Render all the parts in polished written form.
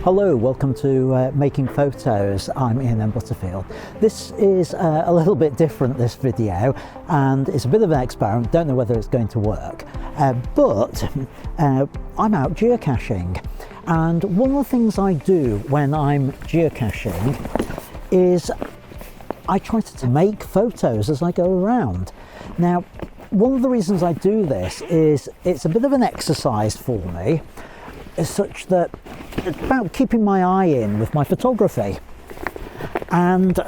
Hello, welcome to Making Photos. I'm Ian and Butterfield. This is a little bit different, this video, and it's a bit of an experiment. Don't know whether it's going to work, but I'm out geocaching, and one of the things I do when I'm geocaching is I try to make photos as I go around. Now, one of the reasons I do this is it's a bit of an exercise for me, such that it's about keeping my eye in with my photography, and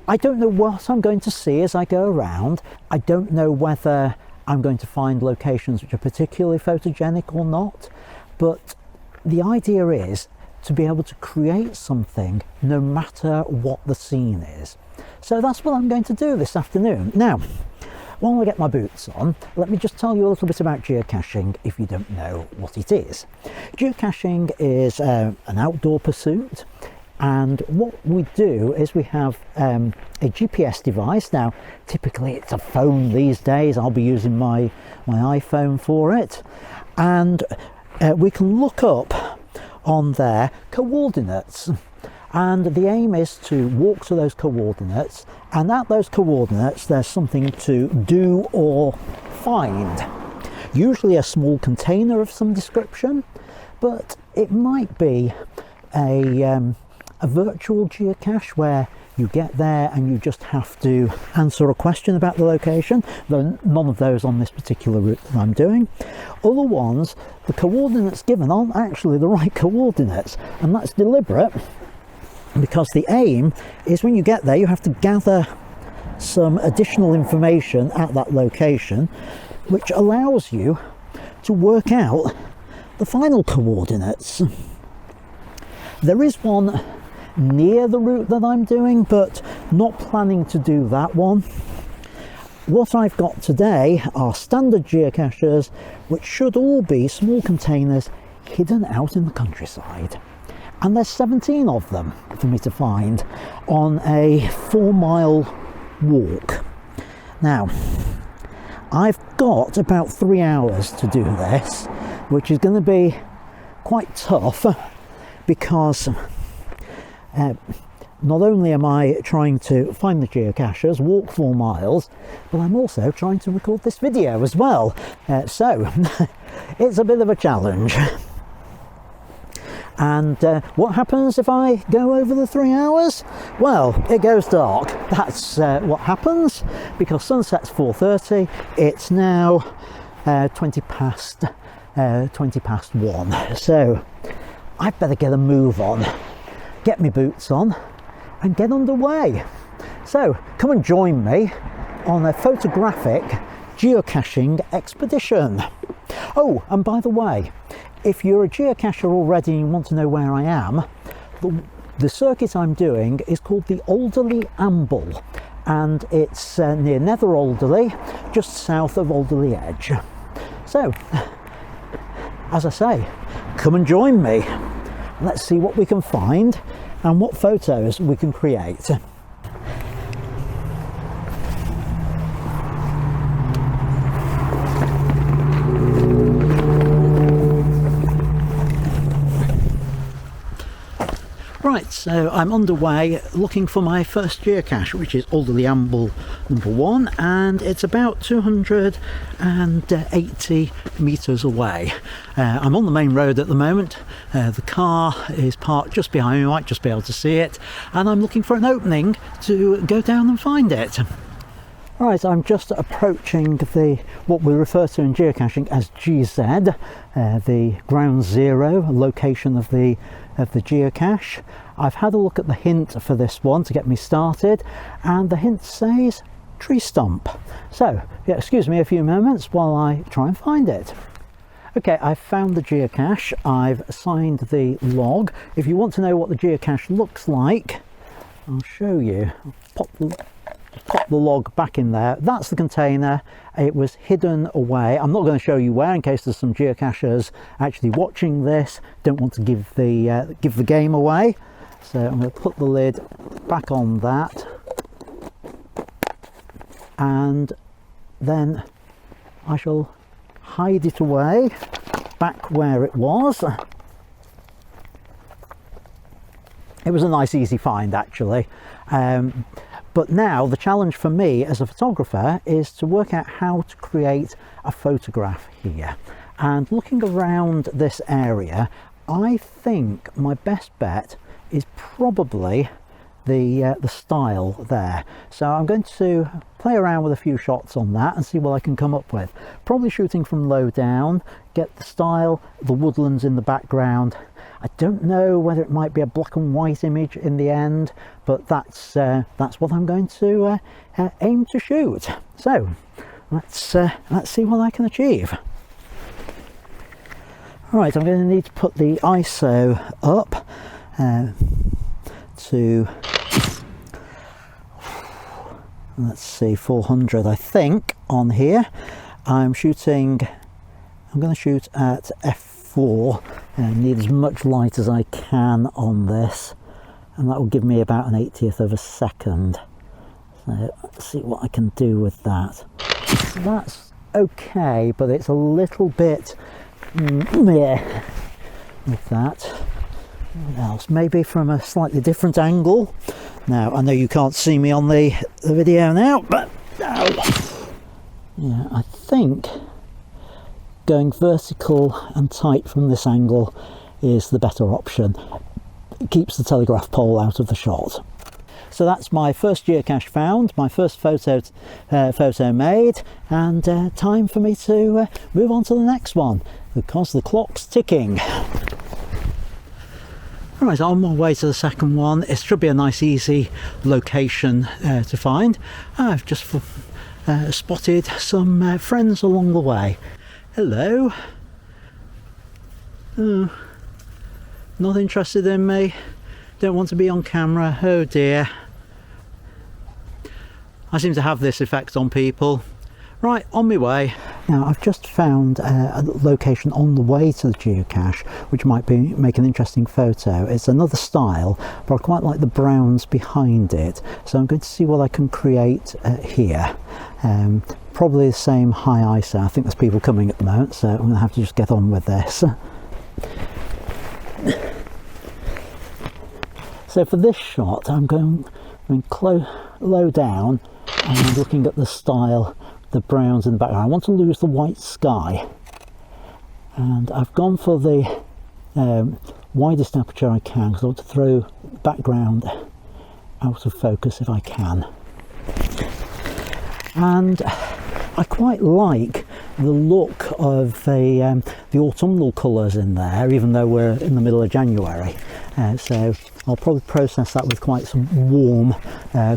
I don't know what I'm going to see as I go around. I don't know whether I'm going to find locations which are particularly photogenic or not, but the idea is to be able to create something no matter what the scene is. So that's what I'm going to do this afternoon. Now, while I get my boots on, let me just tell you a little bit about geocaching if you don't know what it is. Geocaching is an outdoor pursuit, and what we do is we have a GPS device. Now, typically it's a phone these days. I'll be using my iPhone for it, and we can look up on there coordinates. And the aim is to walk to those coordinates, and at those coordinates there's something to do or find. Usually a small container of some description, but it might be a virtual geocache where you get there and you just have to answer a question about the location. Though none of those on this particular route that I'm doing. Other ones, the coordinates given aren't actually the right coordinates, and that's deliberate, because the aim is when you get there you have to gather some additional information at that location, which allows you to work out the final coordinates. There is one near the route that I'm doing, but not planning to do that one. What I've got today are standard geocaches, which should all be small containers hidden out in the countryside. And there's 17 of them for me to find on a 4-mile walk. Now, I've got about 3 hours to do this, which is going to be quite tough, because not only am I trying to find the geocaches, walk 4 miles, but I'm also trying to record this video as well. So it's a bit of a challenge. And what happens if I go over the 3 hours? Well, it goes dark. That's what happens, because sunset's 4:30. It's now 20 past 1. So I'd better get a move on, get my boots on, and get underway. So come and join me on a photographic geocaching expedition. Oh, and by the way, if you're a geocacher already and you want to know where I am, the circuit I'm doing is called the Alderly Amble, and it's near Nether Alderley, just south of Alderley Edge. So, as I say, come and join me. Let's see what we can find and what photos we can create. Right, so I'm underway looking for my first geocache, which is Alderly Amble number 1, and it's about 280 metres away. I'm on the main road at the moment. The car is parked just behind me, you might just be able to see it, and I'm looking for an opening to go down and find it. Right, I'm just approaching what we refer to in geocaching as GZ, the ground zero location of the geocache. I've had a look at the hint for this one to get me started, and the hint says tree stump. So, yeah, excuse me a few moments while I try and find it. Okay, I've found the geocache. I've assigned the log. If you want to know what the geocache looks like, I'll show you. Pop the log back in there. That's the container. It was hidden away. I'm not going to show you where, in case there's some geocachers actually watching this, don't want to give the game away. So I'm going to put the lid back on that, and then I shall hide it away back where it was. It was a nice easy find actually. But now the challenge for me as a photographer is to work out how to create a photograph here. And looking around this area, I think my best bet is probably the style there. So I'm going to play around with a few shots on that and see what I can come up with. Probably shooting from low down, get the style, the woodlands in the background. I don't know whether it might be a black and white image in the end, but that's what I'm going to aim to shoot. So let's see what I can achieve. Right, I'm going to need to put the ISO up to, let's see, 400 I think on here. I'm going to shoot at f4 and need as much light as I can on this, and that will give me about an 80th of a second. So let's see what I can do with that. That's okay, but it's a little bit yeah, with that. What else? Maybe from a slightly different angle. Now I know you can't see me on the video now, but yeah, I think going vertical and tight from this angle is the better option. It keeps the telegraph pole out of the shot. So that's my first geocache found, my first photo made, and time for me to move on to the next one because the clock's ticking. Right, on my way to the second one. It should be a nice easy location to find. I've just spotted some friends along the way. Hello. Oh, not interested in me. Don't want to be on camera. Oh dear. I seem to have this effect on people. Right, on my way. Now I've just found a location on the way to the geocache which might make an interesting photo. It's another style, but I quite like the browns behind it, so I'm going to see what I can create here. Probably the same high ISO. I think there's people coming at the moment, so I'm going to have to just get on with this. So for this shot I'm going low down and looking at the style, the browns in the background. I want to lose the white sky, and I've gone for the widest aperture I can because I want to throw the background out of focus if I can. And I quite like the look of the autumnal colours in there, even though we're in the middle of January. So I'll probably process that with quite some warm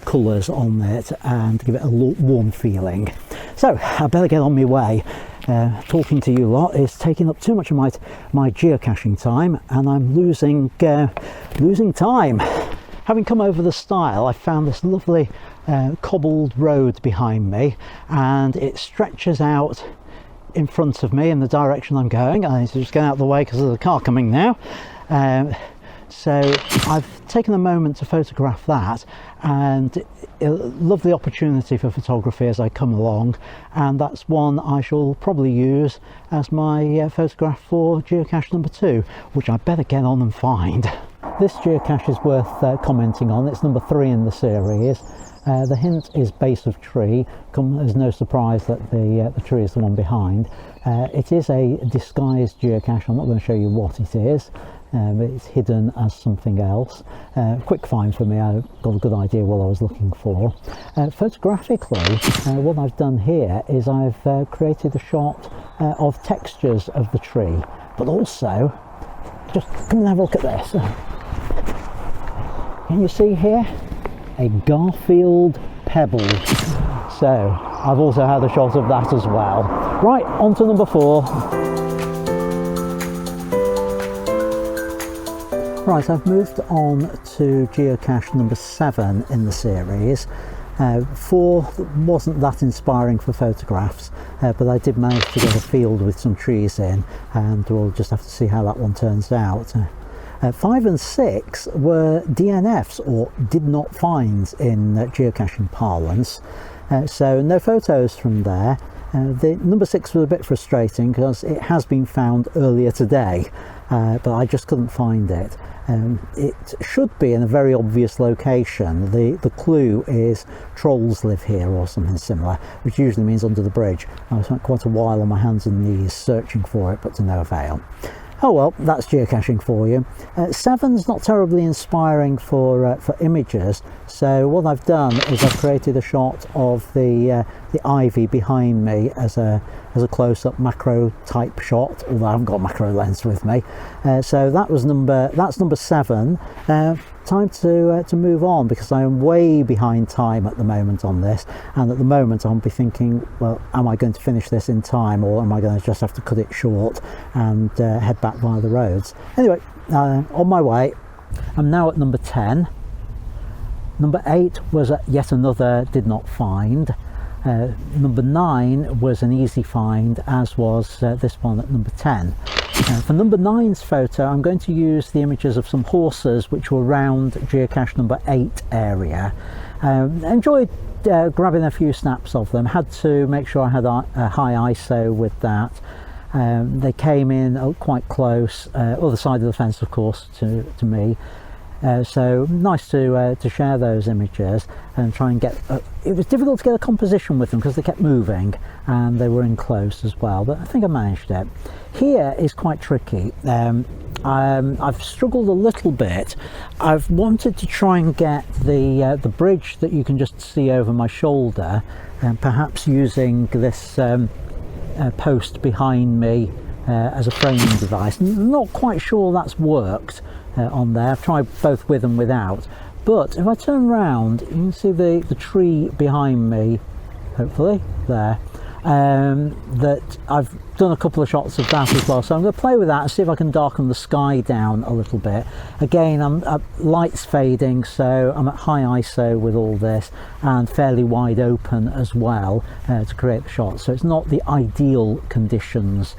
colours on it and give it a warm feeling. So I better get on my way. Talking to you lot is taking up too much of my geocaching time, and I'm losing time. Having come over the stile, I found this lovely cobbled road behind me, and it stretches out in front of me in the direction I'm going. I need to just get out of the way because there's a car coming now. So I've taken a moment to photograph that, and a lovely opportunity for photography as I come along, and that's one I shall probably use as my photograph for geocache number 2, which I better get on and find. This geocache is worth commenting on. It's number 3 in the series. The hint is base of tree. There's no surprise that the tree is the one behind. It is a disguised geocache. I'm not going to show you what it is. It's hidden as something else. Quick find for me. I got a good idea what I was looking for. Photographically, what I've done here is I've created a shot of textures of the tree, but also, just come and have a look at this. Can you see here? A Garfield pebble. So I've also had a shot of that as well. Right, on to number 4. Right, I've moved on to geocache number 7 in the series. 4 wasn't that inspiring for photographs, but I did manage to get a field with some trees in, and we'll just have to see how that one turns out. 5 and 6 were DNFs, or did not finds in geocaching parlance, so no photos from there. The number 6 was a bit frustrating because it has been found earlier today, but I just couldn't find it. It should be in a very obvious location. The clue is trolls live here or something similar, which usually means under the bridge. I spent quite a while on my hands and knees searching for it, but to no avail. Oh well, that's geocaching for you. 7's not terribly inspiring for images, so what I've done is I've created a shot of the ivy behind me as a close-up macro type shot, although I haven't got a macro lens with me. So that's number 7. Time to move on, because I am way behind time at the moment on this, and at the moment I'll be thinking, well, am I going to finish this in time, or am I going to just have to cut it short and head back via the roads? Anyway, on my way. I'm now at number 10. Number 8 was yet another did not find. Number 9 was an easy find, as was this one at number 10. For number 9's photo, I'm going to use the images of some horses which were around geocache number 8 area. Enjoyed grabbing a few snaps of them. Had to make sure I had a high ISO with that. They came in quite close, other side of the fence of course to me. So nice to share those images and try and get it was difficult to get a composition with them because they kept moving and they were in close as well, but I think I managed it. Here is quite tricky. I've struggled a little bit. I've wanted to try and get the bridge that you can just see over my shoulder, and perhaps using this post behind me as a framing device. Not quite sure that's worked on there. I've tried both with and without, but if I turn around you can see the tree behind me, hopefully there, that I've done a couple of shots of that as well, so I'm going to play with that and see if I can darken the sky down a little bit. Again, light's fading, so I'm at high ISO with all this and fairly wide open as well to create the shot, so it's not the ideal conditions,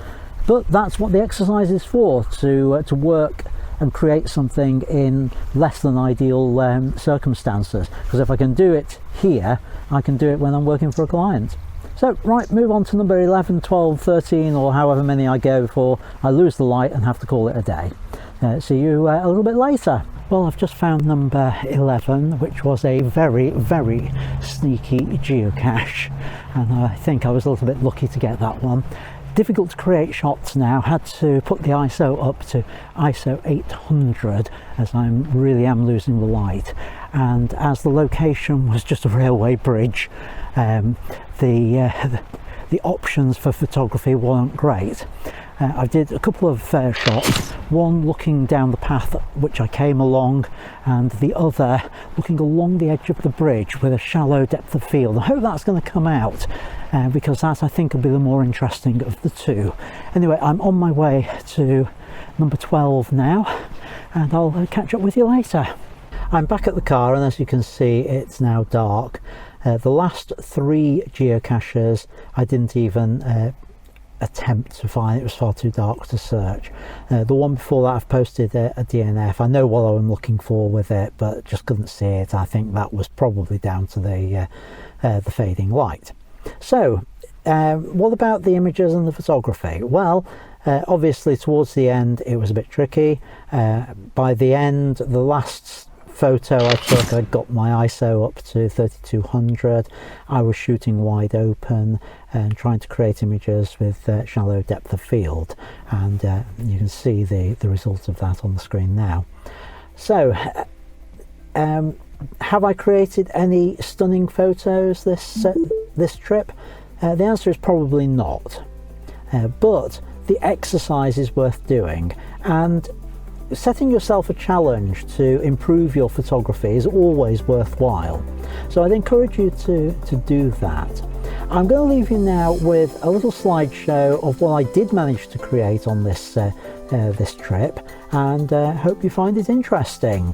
but that's what the exercise is for, to work and create something in less than ideal circumstances, because if I can do it here, I can do it when I'm working for a client. So right, move on to number 11, 12, 13 or however many I go before I lose the light and have to call it a day. See you a little bit later. Well, I've just found number 11, which was a very, very sneaky geocache, and I think I was a little bit lucky to get that one. Difficult to create shots now. Had to put the ISO up to ISO 800 as I really am losing the light, and as the location was just a railway bridge, the options for photography weren't great. I did a couple of shots, one looking down the path which I came along and the other looking along the edge of the bridge with a shallow depth of field. I hope that's going to come out because that I think will be the more interesting of the two. Anyway, I'm on my way to number 12 now and I'll catch up with you later. I'm back at the car and as you can see it's now dark. The last 3 geocaches I didn't even attempt to find. It was far too dark to search. The one before that I've posted a DNF. I know what I'm looking for with it, but just couldn't see it. I think that was probably down to the fading light. So what about the images and the photography? Well, obviously towards the end it was a bit tricky. By the end, the last photo I took, I got my ISO up to 3200. I was shooting wide open and trying to create images with shallow depth of field, and you can see the result of that on the screen now. So have I created any stunning photos this trip? The answer is probably not, but the exercise is worth doing, and setting yourself a challenge to improve your photography is always worthwhile. So I'd encourage you to do that. I'm going to leave you now with a little slideshow of what I did manage to create on this this trip, and hope you find it interesting.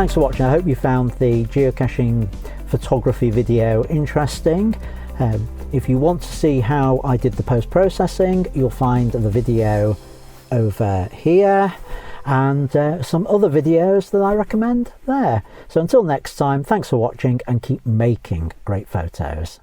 thanks for watching. I hope you found the geocaching photography video interesting. If you want to see how I did the post-processing, you'll find the video over here, and some other videos that I recommend there. So until next time, thanks for watching and keep making great photos.